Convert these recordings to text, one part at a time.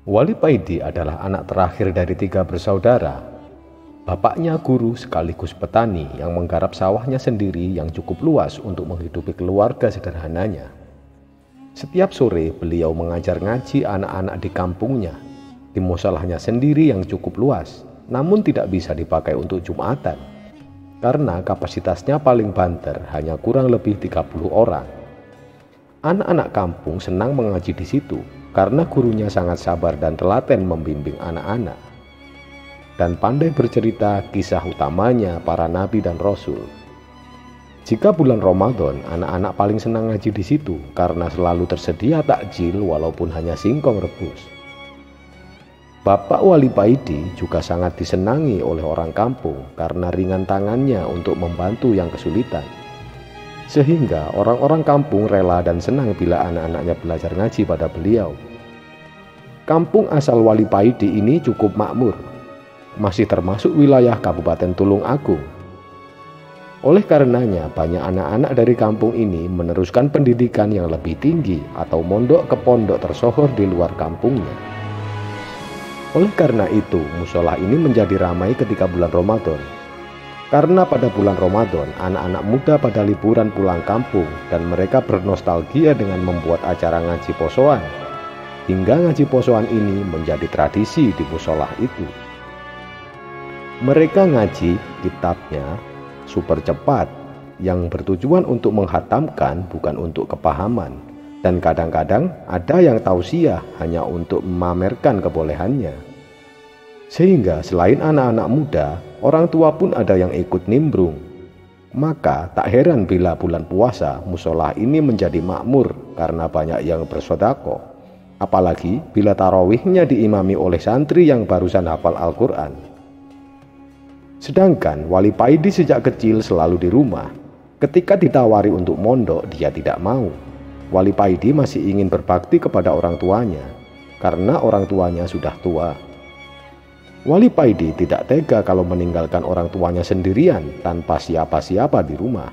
Wali Paidi adalah anak terakhir dari 3 bersaudara. Bapaknya guru sekaligus petani yang menggarap sawahnya sendiri yang cukup luas untuk menghidupi keluarga sederhananya. Setiap sore beliau mengajar ngaji anak-anak di kampungnya, di musolahnya sendiri yang cukup luas, namun tidak bisa dipakai untuk Jumatan, karena kapasitasnya paling banter hanya kurang lebih 30 orang. Anak-anak kampung senang mengaji di situ karena gurunya sangat sabar dan telaten membimbing anak-anak, dan pandai bercerita kisah utamanya para nabi dan rasul. Jika bulan Ramadan, anak-anak paling senang ngaji di situ karena selalu tersedia takjil walaupun hanya singkong rebus. Bapak Wali Paidi juga sangat disenangi oleh orang kampung karena ringan tangannya untuk membantu yang kesulitan. Sehingga orang-orang kampung rela dan senang bila anak-anaknya belajar ngaji pada beliau. Kampung asal Wali Paidi ini cukup makmur, masih termasuk wilayah Kabupaten Tulung Agung. Oleh karenanya banyak anak-anak dari kampung ini meneruskan pendidikan yang lebih tinggi atau mondok ke pondok tersohor di luar kampungnya. Oleh karena itu musola ini menjadi ramai ketika bulan Ramadan. Karena pada bulan Ramadan, anak-anak muda pada liburan pulang kampung dan mereka bernostalgia dengan membuat acara ngaji posoan. Hingga ngaji posoan ini menjadi tradisi di musola itu. Mereka ngaji kitabnya super cepat yang bertujuan untuk menghatamkan bukan untuk kepahaman. Dan kadang-kadang ada yang tausiah hanya untuk memamerkan kebolehannya. Sehingga selain anak-anak muda, orang tua pun ada yang ikut nimbrung. Maka tak heran bila bulan puasa musola ini menjadi makmur karena banyak yang bersedekah. Apalagi bila tarawihnya diimami oleh santri yang barusan hafal Al-Quran. Sedangkan Wali Paidi sejak kecil selalu di rumah. Ketika ditawari untuk mondok, dia tidak mau. Wali Paidi masih ingin berbakti kepada orang tuanya karena orang tuanya sudah tua. Wali Paidi tidak tega kalau meninggalkan orang tuanya sendirian tanpa siapa-siapa di rumah.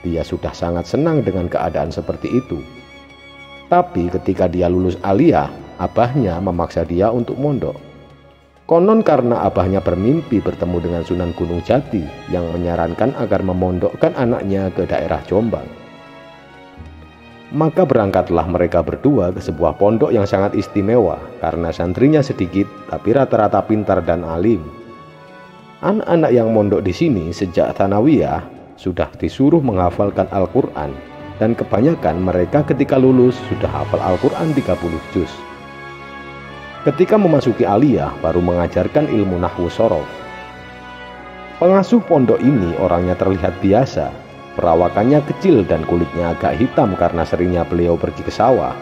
Dia sudah sangat senang dengan keadaan seperti itu. Tapi ketika dia lulus aliyah, abahnya memaksa dia untuk mondok. Konon karena abahnya bermimpi bertemu dengan Sunan Gunung Jati yang menyarankan agar memondokkan anaknya ke daerah Jombang. Maka berangkatlah mereka berdua ke sebuah pondok yang sangat istimewa karena santrinya sedikit tapi rata-rata pintar dan alim. Anak-anak yang mondok di sini sejak tsanawiyah sudah disuruh menghafalkan Al-Quran dan kebanyakan mereka ketika lulus sudah hafal Al-Quran 30 juz. Ketika memasuki aliyah baru mengajarkan ilmu nahwu sorof. Pengasuh pondok ini orangnya terlihat biasa. Perawakannya kecil dan kulitnya agak hitam karena seringnya beliau pergi ke sawah.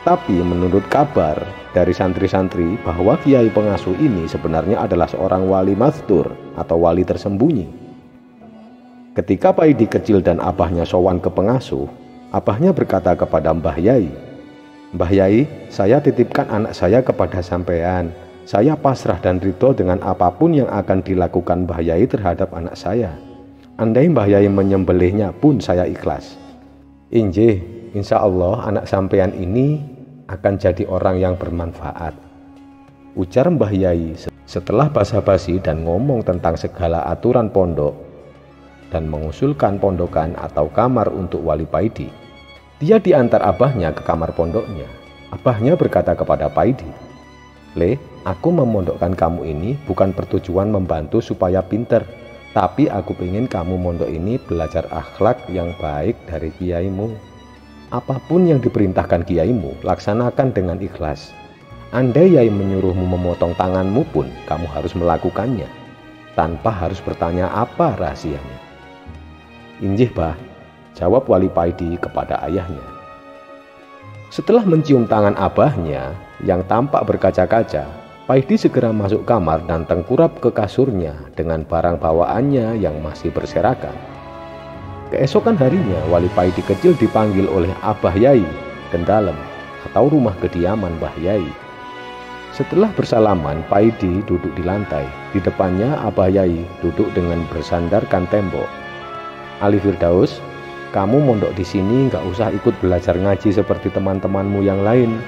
Tapi menurut kabar dari santri-santri bahwa kiai pengasuh ini sebenarnya adalah seorang wali mastur atau wali tersembunyi. Ketika Paidi kecil dan abahnya sowan ke pengasuh, abahnya berkata kepada Mbah Yai, "Mbah Yai, saya titipkan anak saya kepada sampean. Saya pasrah dan ridho dengan apapun yang akan dilakukan Mbah Yai terhadap anak saya. Andai Mbah Yai menyembelihnya pun saya ikhlas." "Injih, insya Allah anak sampean ini akan jadi orang yang bermanfaat," ujar Mbah Yai setelah basa-basi dan ngomong tentang segala aturan pondok dan mengusulkan pondokan atau kamar untuk Wali Paidi. Dia diantar abahnya ke kamar pondoknya. Abahnya berkata kepada Paidi, "Le, aku memondokkan kamu ini bukan bertujuan membantu supaya pinter, tapi aku ingin kamu mondok ini belajar akhlak yang baik dari kiaimu. Apapun yang diperintahkan kiaimu, laksanakan dengan ikhlas. Andai Yai menyuruhmu memotong tanganmu pun, kamu harus melakukannya, tanpa harus bertanya apa rahasianya." "Injih, Bah," jawab Wali Paidi kepada ayahnya. Setelah mencium tangan abahnya yang tampak berkaca-kaca, Paidi segera masuk kamar dan tengkurap ke kasurnya dengan barang bawaannya yang masih berserakan. Keesokan harinya, Wali Paidi kecil dipanggil oleh Abah Yai ke dalam atau rumah kediaman Mbah Yai. Setelah bersalaman, Paidi duduk di lantai. Di depannya Abah Yai duduk dengan bersandarkan tembok. "Ali Firdaus, kamu mondok di sini nggak usah ikut belajar ngaji seperti teman-temanmu yang lain.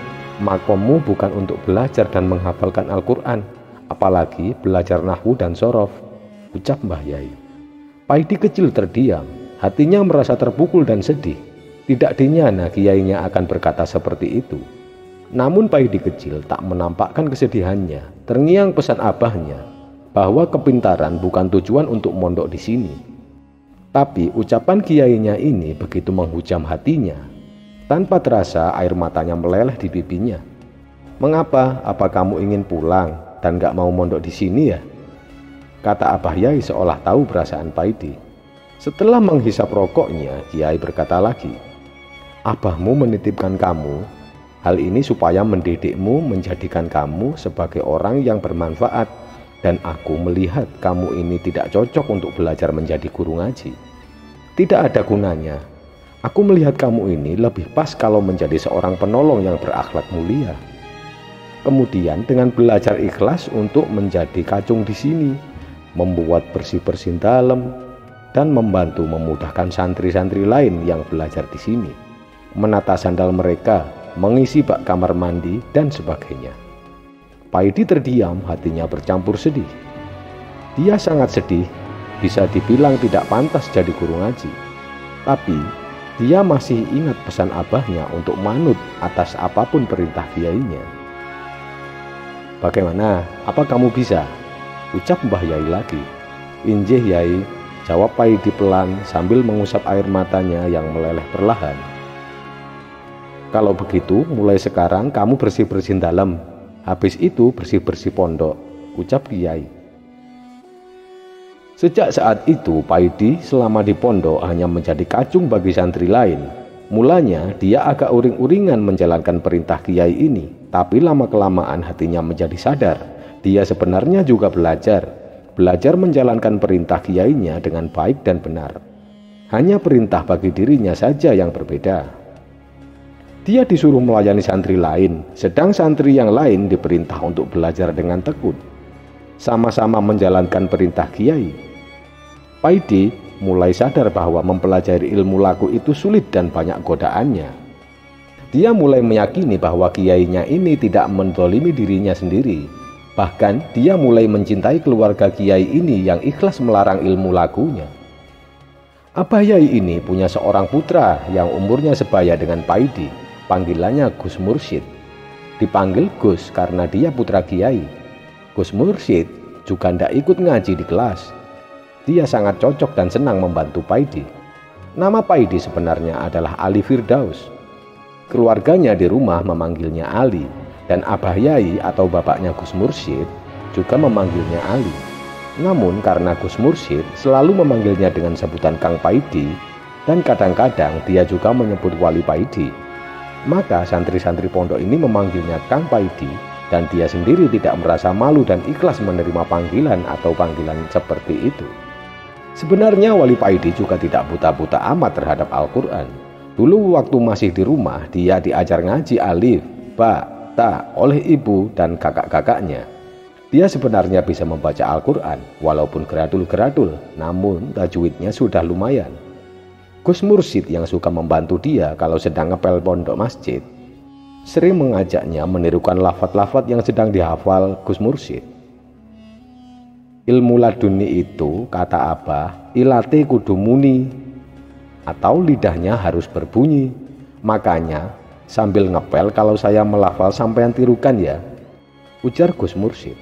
Makommu bukan untuk belajar dan menghafalkan Al-Quran, apalagi belajar nahwu dan sorof, ucap Mbah Yai. Paidi kecil terdiam, hatinya merasa terpukul dan sedih. Tidak dinyana kiainya akan berkata seperti itu. Namun Paidi kecil tak menampakkan kesedihannya, terngiang pesan abahnya bahwa kepintaran bukan tujuan untuk mondok di sini. Tapi ucapan kiainya ini begitu menghujam hatinya. Tanpa terasa air matanya meleleh di pipinya. Mengapa? Apa kamu ingin pulang dan gak mau mondok di sini ya? Kata Abah Yai seolah tahu perasaan Paidi. Setelah menghisap rokoknya, Kiai berkata lagi, Abahmu menitipkan kamu. Hal ini supaya mendidikmu, menjadikan kamu sebagai orang yang bermanfaat. Dan aku melihat kamu ini tidak cocok untuk belajar menjadi guru ngaji. Tidak ada gunanya. Aku melihat kamu ini lebih pas kalau menjadi seorang penolong yang berakhlak mulia. Kemudian dengan belajar ikhlas untuk menjadi kacung di sini, membuat bersih-bersih dalam, dan membantu memudahkan santri-santri lain yang belajar di sini, menata sandal mereka, mengisi bak kamar mandi, dan sebagainya. Paidi terdiam, hatinya bercampur sedih. Dia sangat sedih, bisa dibilang tidak pantas jadi guru ngaji. Tapi dia masih ingat pesan abahnya untuk manut atas apapun perintah kiainya. Bagaimana? Apa kamu bisa? Ucap Mbah Yai lagi. Injih Yai, jawab Paidi pelan sambil mengusap air matanya yang meleleh perlahan. Kalau begitu, mulai sekarang kamu bersih-bersih dalam. Habis itu bersih-bersih pondok, ucap Kiai. Sejak saat itu, Paidi selama di pondok hanya menjadi kacung bagi santri lain. Mulanya dia agak uring-uringan menjalankan perintah Kiai ini, tapi lama-kelamaan hatinya menjadi sadar. Dia sebenarnya juga belajar menjalankan perintah Kiainya dengan baik dan benar. Hanya perintah bagi dirinya saja yang berbeda. Dia disuruh melayani santri lain, sedang santri yang lain diperintah untuk belajar dengan tekun. Sama-sama menjalankan perintah Kiai. Paidi mulai sadar bahwa mempelajari ilmu laku itu sulit dan banyak godaannya. Dia mulai meyakini bahwa kiainya ini tidak menzalimi dirinya sendiri. Bahkan dia mulai mencintai keluarga kiai ini yang ikhlas melarang ilmu lakunya. Abah Yai ini punya seorang putra yang umurnya sebaya dengan Paidi. Panggilannya Gus Mursyid. Dipanggil Gus karena dia putra kiai. Gus Mursyid juga tidak ikut ngaji di kelas. Dia sangat cocok dan senang membantu Paidi. Nama Paidi sebenarnya adalah Ali Firdaus. Keluarganya di rumah memanggilnya Ali, dan Abah Yai atau bapaknya Gus Mursyid juga memanggilnya Ali. Namun karena Gus Mursyid selalu memanggilnya dengan sebutan Kang Paidi, dan kadang-kadang dia juga menyebut Wali Paidi, maka santri-santri pondok ini memanggilnya Kang Paidi, dan dia sendiri tidak merasa malu dan ikhlas menerima panggilan atau panggilan seperti itu. Sebenarnya Wali Paidi juga tidak buta-buta amat terhadap Al-Quran. Dulu waktu masih di rumah, dia diajar ngaji alif, ba, ta oleh ibu dan kakak-kakaknya. Dia sebenarnya bisa membaca Al-Quran, walaupun geradul-geradul, namun tajwidnya sudah lumayan. Gus Mursyid yang suka membantu dia kalau sedang ngepel pondok masjid, sering mengajaknya menirukan lafaz-lafaz yang sedang dihafal Gus Mursyid. Ilmu laduni itu, kata Abah, ilate kudu muni, atau lidahnya harus berbunyi. Makanya sambil ngepel kalau saya melafal sampean tirukan ya, ujar Gus Mursyid.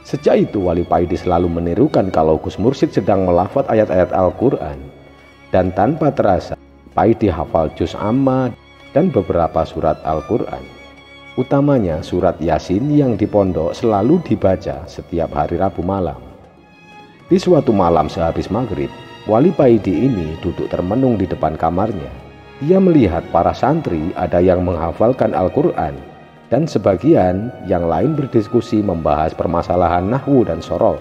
Sejak itu Wali Paidi selalu menirukan kalau Gus Mursyid sedang melafaz ayat-ayat Al-Quran. Dan tanpa terasa, Paidi hafal juz amma dan beberapa surat Al-Quran. Utamanya surat Yasin yang di pondok selalu dibaca setiap hari Rabu malam. Di suatu malam sehabis maghrib, Wali Paidi ini duduk termenung di depan kamarnya. Dia melihat para santri ada yang menghafalkan Al-Quran, dan sebagian yang lain berdiskusi membahas permasalahan nahwu dan sorof.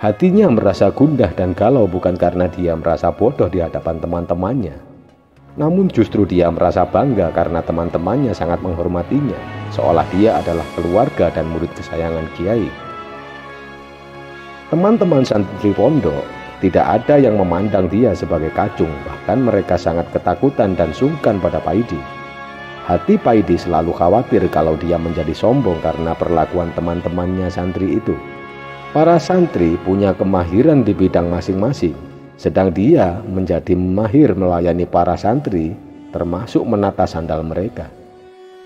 Hatinya merasa gundah dan galau bukan karena dia merasa bodoh di hadapan teman-temannya. Namun justru dia merasa bangga karena teman-temannya sangat menghormatinya, seolah dia adalah keluarga dan murid kesayangan Kiai. Teman-teman santri pondok tidak ada yang memandang dia sebagai kacung, bahkan mereka sangat ketakutan dan sungkan pada Paidi. Hati Paidi selalu khawatir kalau dia menjadi sombong karena perlakuan teman-temannya santri itu. Para santri punya kemahiran di bidang masing-masing, sedang dia menjadi mahir melayani para santri, termasuk menata sandal mereka.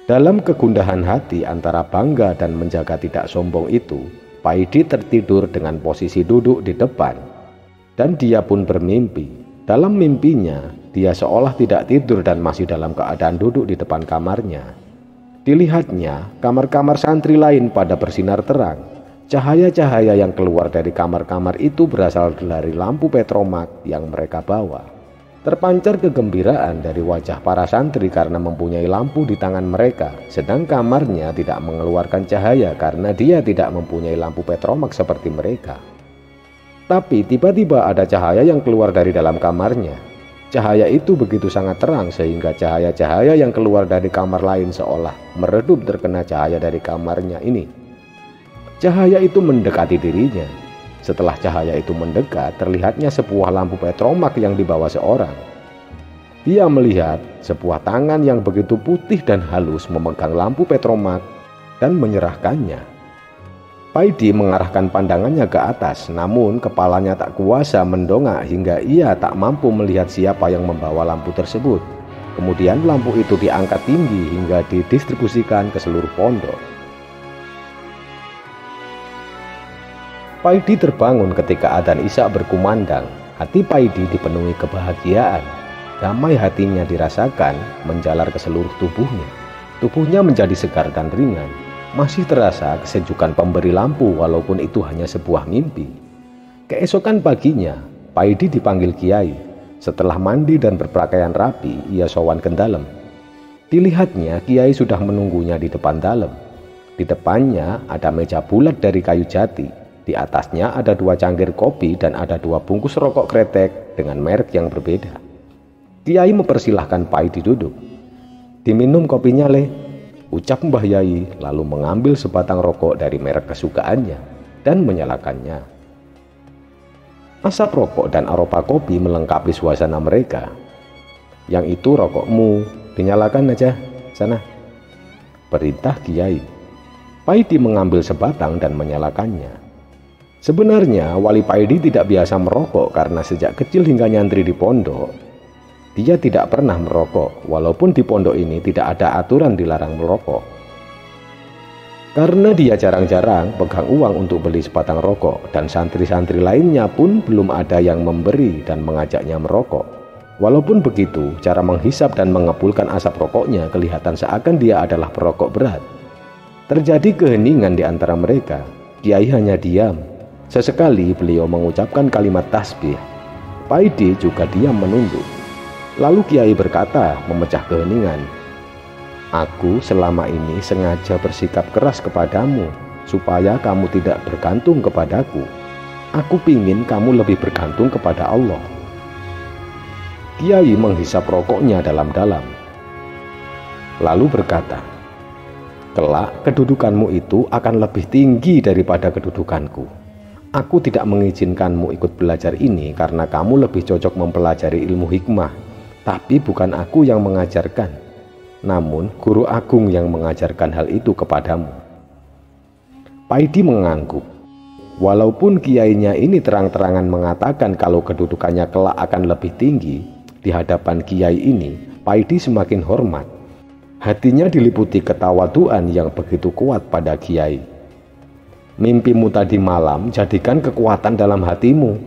Dalam kegundahan hati antara bangga dan menjaga tidak sombong itu, Paidi tertidur dengan posisi duduk di depan, dan dia pun bermimpi. Dalam mimpinya, dia seolah tidak tidur dan masih dalam keadaan duduk di depan kamarnya. Dilihatnya, kamar-kamar santri lain pada bersinar terang. Cahaya-cahaya yang keluar dari kamar-kamar itu berasal dari lampu petromak yang mereka bawa. Terpancar kegembiraan dari wajah para santri karena mempunyai lampu di tangan mereka, sedang kamarnya tidak mengeluarkan cahaya karena dia tidak mempunyai lampu petromak seperti mereka. Tapi tiba-tiba ada cahaya yang keluar dari dalam kamarnya. Cahaya itu begitu sangat terang sehingga cahaya-cahaya yang keluar dari kamar lain seolah meredup terkena cahaya dari kamarnya ini. Cahaya itu mendekati dirinya. Setelah cahaya itu mendekat, terlihatnya sebuah lampu petromak yang dibawa seorang. Dia melihat sebuah tangan yang begitu putih dan halus memegang lampu petromak dan menyerahkannya. Paidi mengarahkan pandangannya ke atas, namun kepalanya tak kuasa mendongak hingga ia tak mampu melihat siapa yang membawa lampu tersebut. Kemudian lampu itu diangkat tinggi hingga didistribusikan ke seluruh pondok. Paidi terbangun ketika adzan Isya berkumandang. Hati Paidi dipenuhi kebahagiaan. Damai hatinya dirasakan menjalar ke seluruh tubuhnya. Tubuhnya menjadi segar dan ringan. Masih terasa kesejukan pemberi lampu walaupun itu hanya sebuah mimpi. Keesokan paginya, Paidi dipanggil Kiai. Setelah mandi dan berpakaian rapi, ia sowan ke dalam. Dilihatnya Kiai sudah menunggunya di depan dalam. Di depannya ada meja bulat dari kayu jati. Di atasnya ada 2 cangkir kopi dan ada 2 bungkus rokok kretek dengan merek yang berbeda. Kiai mempersilahkan Paidi duduk. "Diminum kopinya, Le," ucap Mbah Yai, lalu mengambil sebatang rokok dari merek kesukaannya dan menyalakannya. Asap rokok dan aroma kopi melengkapi suasana mereka. "Yang itu rokokmu, dinyalakan aja sana," perintah Kiai. Paidi mengambil sebatang dan menyalakannya. Sebenarnya Wali Paidi tidak biasa merokok karena sejak kecil hingga nyantri di pondok, dia tidak pernah merokok, walaupun di pondok ini tidak ada aturan dilarang merokok. Karena dia jarang-jarang pegang uang untuk beli sebatang rokok, dan santri-santri lainnya pun belum ada yang memberi dan mengajaknya merokok. Walaupun begitu, cara menghisap dan mengepulkan asap rokoknya kelihatan seakan dia adalah perokok berat. Terjadi keheningan di antara mereka. Kiai hanya diam. Sesekali beliau mengucapkan kalimat tasbih. Paidi juga diam menunduk. Lalu Kiai berkata memecah keheningan, "Aku selama ini sengaja bersikap keras kepadamu supaya kamu tidak bergantung kepadaku. Aku pingin kamu lebih bergantung kepada Allah." Kiai menghisap rokoknya dalam-dalam, lalu berkata, "Kelak kedudukanmu itu akan lebih tinggi daripada kedudukanku. Aku tidak mengizinkanmu ikut belajar ini karena kamu lebih cocok mempelajari ilmu hikmah. Tapi bukan aku yang mengajarkan, namun guru agung yang mengajarkan hal itu kepadamu." Paidi mengangguk. Walaupun kiainya ini terang-terangan mengatakan kalau kedudukannya kelak akan lebih tinggi, di hadapan kiai ini Paidi semakin hormat. Hatinya diliputi ketawaduan yang begitu kuat pada kiai. "Mimpimu tadi malam jadikan kekuatan dalam hatimu."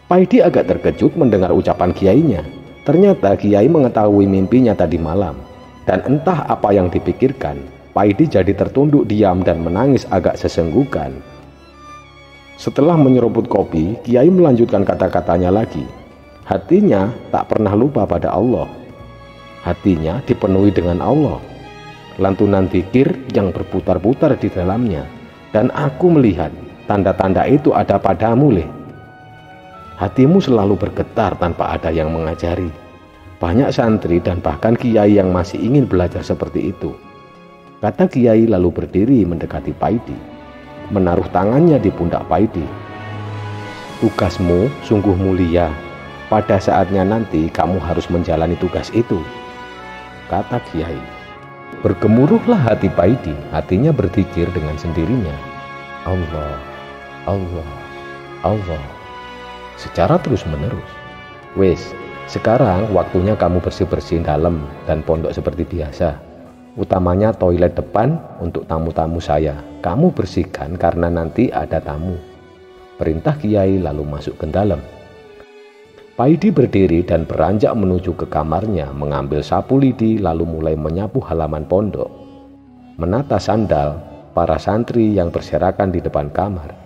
Paidi agak terkejut mendengar ucapan kiainya. Ternyata Kiai mengetahui mimpinya tadi malam, dan entah apa yang dipikirkan, Paidi jadi tertunduk diam dan menangis agak sesenggukan. Setelah menyeruput kopi, Kiai melanjutkan kata-katanya lagi. Hatinya tak pernah lupa pada Allah. Hatinya dipenuhi dengan Allah. Lantunan zikir yang berputar-putar di dalamnya, dan aku melihat tanda-tanda itu ada padamu, Le. Hatimu selalu bergetar tanpa ada yang mengajari. Banyak santri dan bahkan kiai yang masih ingin belajar seperti itu. Kata Kiai lalu berdiri mendekati Paidi, menaruh tangannya di pundak Paidi. "Tugasmu sungguh mulia. Pada saatnya nanti kamu harus menjalani tugas itu. kata Kiai. Bergemuruhlah hati Paidi, hatinya berzikir dengan sendirinya. Allah, Allah, Allah, secara terus-menerus. Wes, sekarang waktunya kamu bersih-bersih dalam dan pondok seperti biasa. Utamanya toilet depan untuk tamu-tamu saya. Kamu bersihkan karena nanti ada tamu. Perintah Kiai lalu masuk ke dalam. Paidi berdiri dan beranjak menuju ke kamarnya, mengambil sapu lidi lalu mulai menyapu halaman pondok, menata sandal para santri yang berserakan di depan kamar.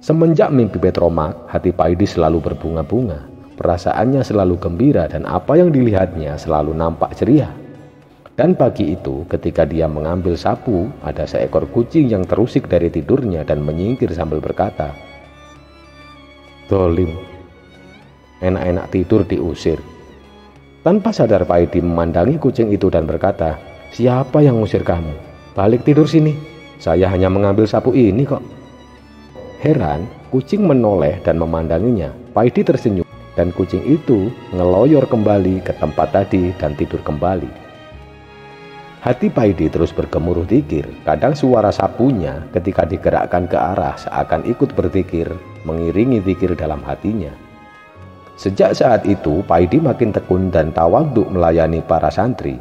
Semenjak mimpi Petromak, hati Paidi selalu berbunga-bunga. Perasaannya selalu gembira dan apa yang dilihatnya selalu nampak ceria. Dan pagi itu ketika dia mengambil sapu, ada seekor kucing yang terusik dari tidurnya dan menyingkir sambil berkata, "Dolim, enak-enak tidur diusir." Tanpa sadar Paidi memandangi kucing itu dan berkata, "Siapa yang ngusir kamu? Balik tidur sini. Saya hanya mengambil sapu ini kok." Heran, kucing menoleh dan memandanginya. Paidi tersenyum dan kucing itu ngeloyor kembali ke tempat tadi dan tidur kembali. Hati Paidi terus bergemuruh zikir. Kadang suara sapunya ketika digerakkan ke arah seakan ikut berzikir, mengiringi zikir dalam hatinya. Sejak saat itu Paidi makin tekun dan tawadhu melayani para santri.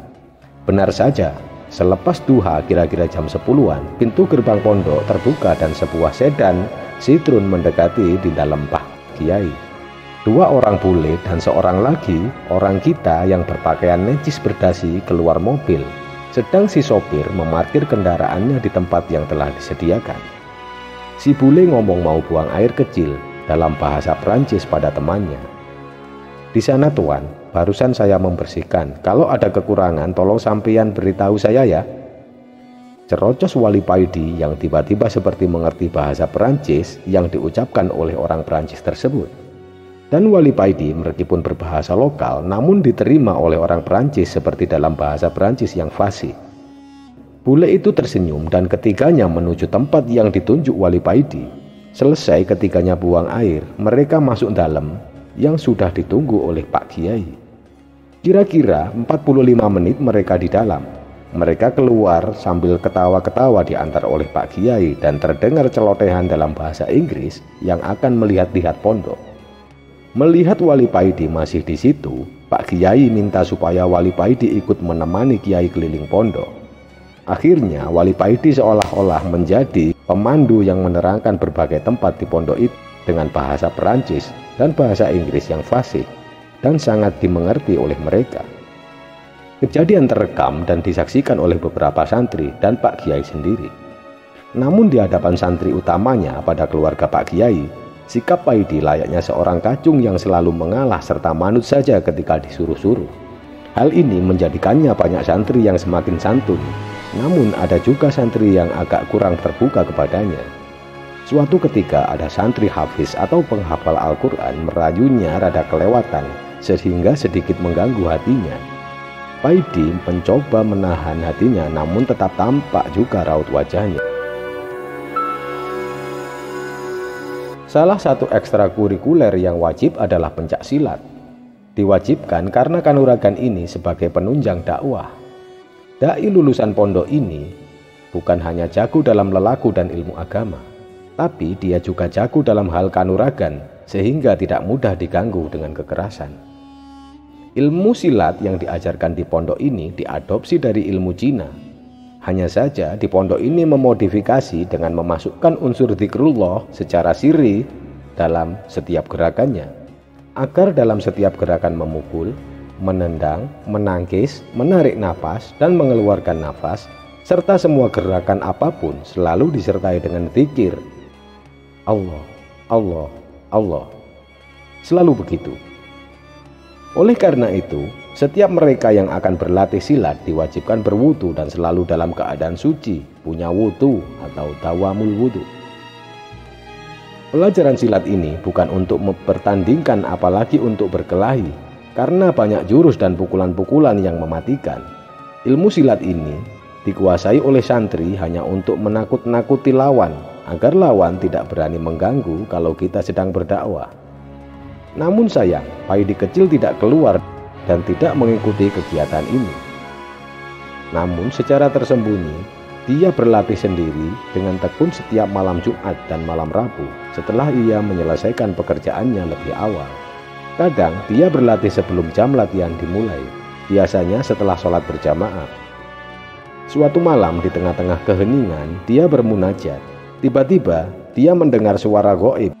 Benar saja, selepas duha kira-kira jam 10-an, pintu gerbang pondok terbuka dan sebuah sedan Citroen mendekati di dalam Pak Kiai. 2 orang bule dan seorang lagi orang kita yang berpakaian necis berdasi keluar mobil. Sedang si sopir memarkir kendaraannya di tempat yang telah disediakan. Si bule ngomong mau buang air kecil dalam bahasa Prancis pada temannya. "Di sana tuan, barusan saya membersihkan. Kalau ada kekurangan tolong sampeyan beritahu saya ya." Cerocos Wali Paidi yang tiba-tiba seperti mengerti bahasa Perancis yang diucapkan oleh orang Perancis tersebut. Dan Wali Paidi meskipun berbahasa lokal namun diterima oleh orang Perancis seperti dalam bahasa Perancis yang fasih. Bule itu tersenyum dan ketiganya menuju tempat yang ditunjuk Wali Paidi. Selesai ketiganya buang air, mereka masuk dalam yang sudah ditunggu oleh Pak Kiai. Kira-kira 45 menit mereka di dalam. Mereka keluar sambil ketawa-ketawa diantar oleh Pak Kiai dan terdengar celotehan dalam bahasa Inggris yang akan melihat-lihat pondok. Melihat Wali Paidi masih di situ, Pak Kiai minta supaya Wali Paidi ikut menemani Kiai keliling pondok. Akhirnya Wali Paidi seolah-olah menjadi pemandu yang menerangkan berbagai tempat di pondok itu dengan bahasa Perancis dan bahasa Inggris yang fasih dan sangat dimengerti oleh mereka. Kejadian terekam dan disaksikan oleh beberapa santri dan Pak Kiai sendiri. Namun di hadapan santri utamanya pada keluarga Pak Kiai, sikap Paidi layaknya seorang kacung yang selalu mengalah serta manut saja ketika disuruh-suruh. Hal ini menjadikannya banyak santri yang semakin santun, namun ada juga santri yang agak kurang terbuka kepadanya. Suatu ketika ada santri hafiz atau penghafal Al-Quran merayunya rada kelewatan sehingga sedikit mengganggu hatinya. Paidi mencoba menahan hatinya namun tetap tampak juga raut wajahnya. Salah satu ekstrakurikuler yang wajib adalah pencak silat. Diwajibkan karena kanuragan ini sebagai penunjang dakwah. Dai lulusan pondok ini bukan hanya jago dalam lelaku dan ilmu agama, tapi dia juga jago dalam hal kanuragan sehingga tidak mudah diganggu dengan kekerasan. Ilmu silat yang diajarkan di pondok ini diadopsi dari ilmu Cina. Hanya saja di pondok ini memodifikasi dengan memasukkan unsur zikrullah secara sirri dalam setiap gerakannya, agar dalam setiap gerakan memukul, menendang, menangkis, menarik nafas, dan mengeluarkan nafas, serta semua gerakan apapun selalu disertai dengan zikir Allah, Allah, Allah. Selalu begitu. Oleh karena itu, setiap mereka yang akan berlatih silat diwajibkan berwudu dan selalu dalam keadaan suci, punya wudu atau tawamul wudu. Pelajaran silat ini bukan untuk mempertandingkan apalagi untuk berkelahi, karena banyak jurus dan pukulan-pukulan yang mematikan. Ilmu silat ini dikuasai oleh santri hanya untuk menakut-nakuti lawan, agar lawan tidak berani mengganggu kalau kita sedang berdakwah. Namun sayang, Paidi kecil tidak keluar dan tidak mengikuti kegiatan ini. Namun secara tersembunyi, dia berlatih sendiri dengan tekun setiap malam Jumat dan malam Rabu setelah ia menyelesaikan pekerjaannya lebih awal. Kadang dia berlatih sebelum jam latihan dimulai, biasanya setelah sholat berjamaah. Suatu malam di tengah-tengah keheningan, dia bermunajat. Tiba-tiba dia mendengar suara gaib.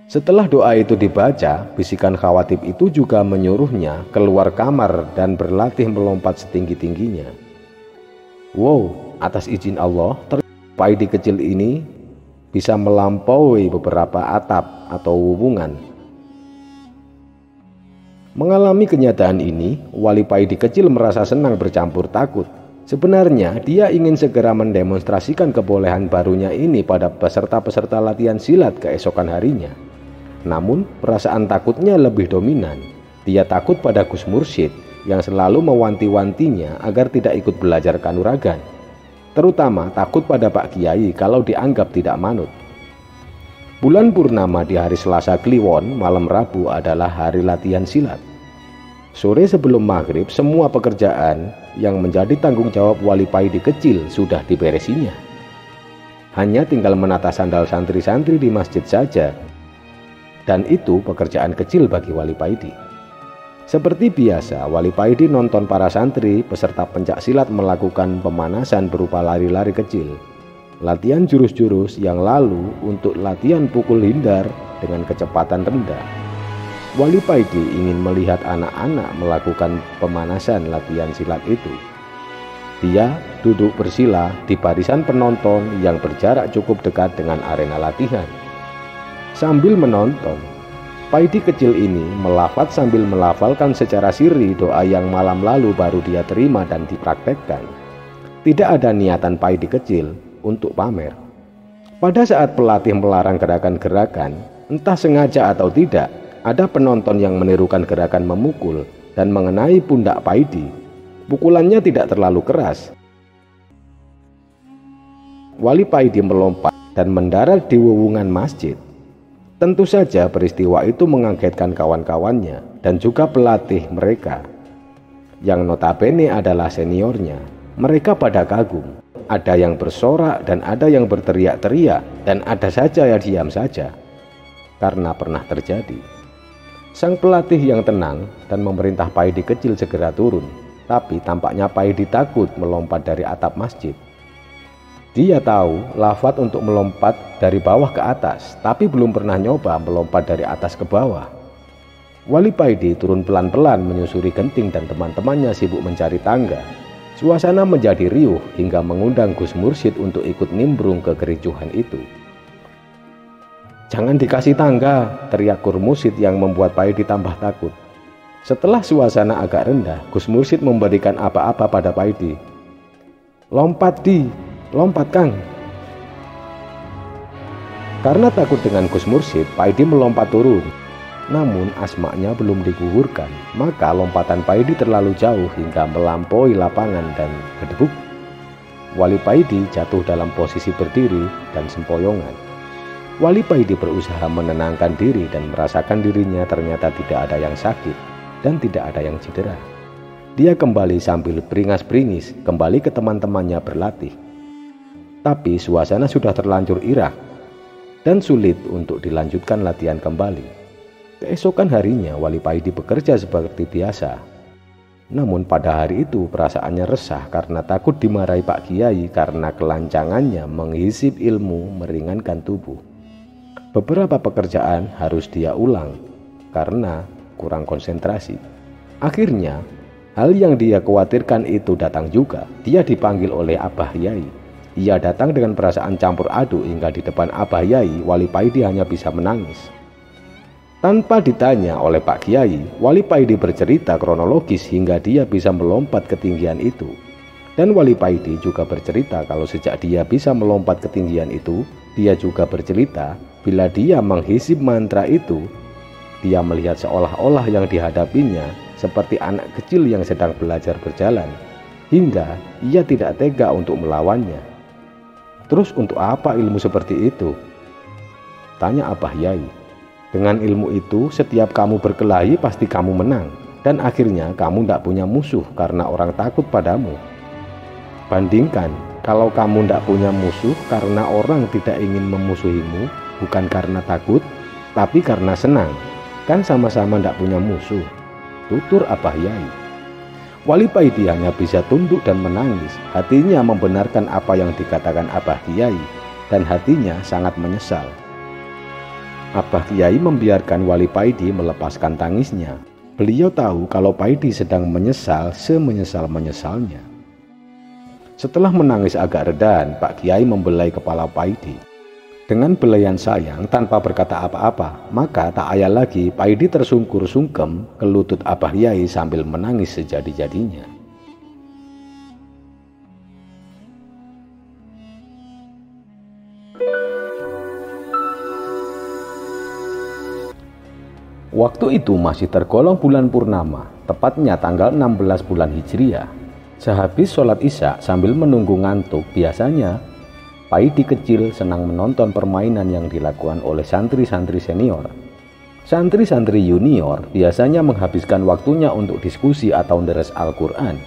Setelah doa itu dibaca, bisikan khawatib itu juga menyuruhnya keluar kamar dan berlatih melompat setinggi-tingginya. Wow, atas izin Allah, Paidi kecil ini bisa melampaui beberapa atap atau hubungan. Mengalami kenyataan ini, Wali Paidi kecil merasa senang bercampur takut. Sebenarnya dia ingin segera mendemonstrasikan kebolehan barunya ini pada peserta-peserta latihan silat keesokan harinya. Namun perasaan takutnya lebih dominan. Dia takut pada Gus Mursyid yang selalu mewanti-wantinya agar tidak ikut belajar kanuragan. Terutama takut pada Pak Kiai kalau dianggap tidak manut. Bulan purnama di hari Selasa Kliwon, malam Rabu adalah hari latihan silat. Sore sebelum maghrib, semua pekerjaan yang menjadi tanggung jawab Wali Paidi kecil sudah diberesinya. Hanya tinggal menata sandal santri-santri di masjid saja. Dan itu pekerjaan kecil bagi Wali Paidi. Seperti biasa, Wali Paidi nonton para santri peserta pencak silat melakukan pemanasan berupa lari-lari kecil, latihan jurus-jurus yang lalu untuk latihan pukul hindar dengan kecepatan rendah. Wali Paidi ingin melihat anak-anak melakukan pemanasan latihan silat itu. Dia duduk bersila di barisan penonton yang berjarak cukup dekat dengan arena latihan. Sambil menonton, Paidi kecil ini melafaz sambil melafalkan secara sirri doa yang malam lalu baru dia terima dan dipraktekkan. Tidak ada niatan Paidi kecil untuk pamer. Pada saat pelatih melarang gerakan-gerakan, entah sengaja atau tidak, ada penonton yang menirukan gerakan memukul dan mengenai pundak Paidi. Pukulannya tidak terlalu keras. Wali Paidi melompat dan mendarat di wuwungan masjid. Tentu saja peristiwa itu mengagetkan kawan-kawannya dan juga pelatih mereka, yang notabene adalah seniornya. Mereka pada kagum. Ada yang bersorak dan ada yang berteriak-teriak, dan ada saja yang diam saja, karena pernah terjadi. Sang pelatih yang tenang dan memerintah Paidi kecil segera turun, tapi tampaknya Paidi takut melompat dari atap masjid. Dia tahu lafaz untuk melompat dari bawah ke atas, tapi belum pernah nyoba melompat dari atas ke bawah. Wali Paidi turun pelan-pelan menyusuri genting dan teman-temannya sibuk mencari tangga. Suasana menjadi riuh hingga mengundang Gus Mursyid untuk ikut nimbrung ke kericuhan itu. "Jangan dikasih tangga," teriak Gus Mursyid yang membuat Paidi tambah takut. Setelah suasana agak rendah, Gus Mursyid memberikan apa-apa pada Paidi. "Lompat lompat Kang." Karena takut dengan Gus Mursyid, Paidi melompat turun. Namun asmaknya belum digugurkan, maka lompatan Paidi terlalu jauh hingga melampaui lapangan dan gedebuk. Wali Paidi jatuh dalam posisi berdiri dan sempoyongan. Wali Paidi berusaha menenangkan diri dan merasakan dirinya ternyata tidak ada yang sakit dan tidak ada yang cedera. Dia kembali sambil beringas-beringis kembali ke teman-temannya berlatih. Tapi suasana sudah terlanjur irak dan sulit untuk dilanjutkan latihan kembali. Keesokan harinya Wali Paidi bekerja seperti biasa. Namun pada hari itu perasaannya resah karena takut dimarahi Pak Kiai karena kelancangannya menghisip ilmu meringankan tubuh. Beberapa pekerjaan harus dia ulang karena kurang konsentrasi. Akhirnya hal yang dia khawatirkan itu datang juga. Dia dipanggil oleh Abah Yai. Ia datang dengan perasaan campur aduk hingga di depan Abah Yai, Wali Paidi hanya bisa menangis. Tanpa ditanya oleh Pak Kiai, Wali Paidi bercerita kronologis hingga dia bisa melompat ketinggian itu. Dan Wali Paidi juga bercerita kalau sejak dia bisa melompat ketinggian itu, dia juga bercerita bila dia menghisip mantra itu, dia melihat seolah-olah yang dihadapinya seperti anak kecil yang sedang belajar berjalan, hingga ia tidak tega untuk melawannya. "Terus untuk apa ilmu seperti itu?" tanya Abah Yai. "Dengan ilmu itu setiap kamu berkelahi pasti kamu menang, dan akhirnya kamu tidak punya musuh karena orang takut padamu. Bandingkan kalau kamu tidak punya musuh karena orang tidak ingin memusuhimu, bukan karena takut, tapi karena senang, kan sama-sama tidak punya musuh. Tutur Abah Yai. Wali Paidi hanya bisa tunduk dan menangis. Hatinya membenarkan apa yang dikatakan Abah Kiai, dan hatinya sangat menyesal. Abah Kiai membiarkan Wali Paidi melepaskan tangisnya. Beliau tahu kalau Paidi sedang menyesal semenyesal-menyesalnya. Setelah menangis agak redahan, Pak Kiai membelai kepala Paidi. Dengan belayan sayang tanpa berkata apa-apa, maka tak ayal lagi Paidi tersungkur sungkem ke lutut Abah Yai sambil menangis sejadi-jadinya. Waktu itu masih tergolong bulan purnama, tepatnya tanggal 16 bulan Hijriah. Sehabis sholat isya sambil menunggu ngantuk, biasanya Paidi kecil senang menonton permainan yang dilakukan oleh santri-santri senior. Santri-santri junior biasanya menghabiskan waktunya untuk diskusi atau deres Al-Quran.